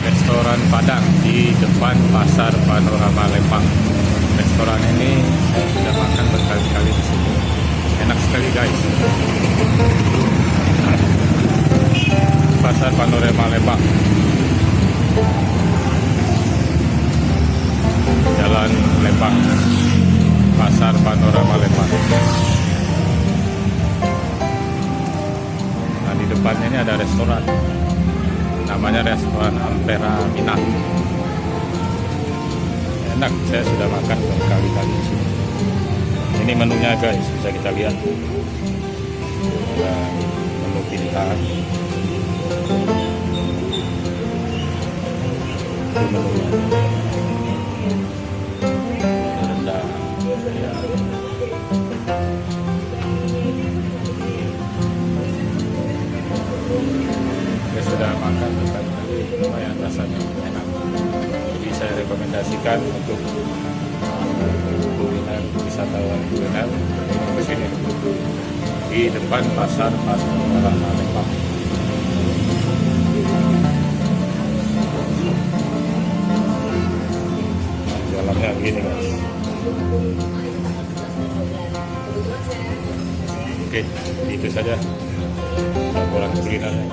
restoran Padang di depan Pasar Panorama Lembang. Restoran ini saya sudah makan berkali-kali di sini. Enak sekali guys. Pasar Panorama Lembang. Jalan Lembang. Pasar Panorama Lembang. Nah, di depannya ini ada restoran. Namanya restoran Ampera Minang. Enak, saya sudah makan berkali-kali di sini. Ini menunya guys, bisa kita lihat. Ada menu pilihan. Ini menunya. Rendang, ya. Saya sudah makan berkali-kali, lumayan rasanya enak. Jadi saya rekomendasikan untuk kuliner wisatawan kuliner ke sini di depan Pasar Panorama Lembang. Jalannya begini guys. Oke, itu saja laporan kulinernya.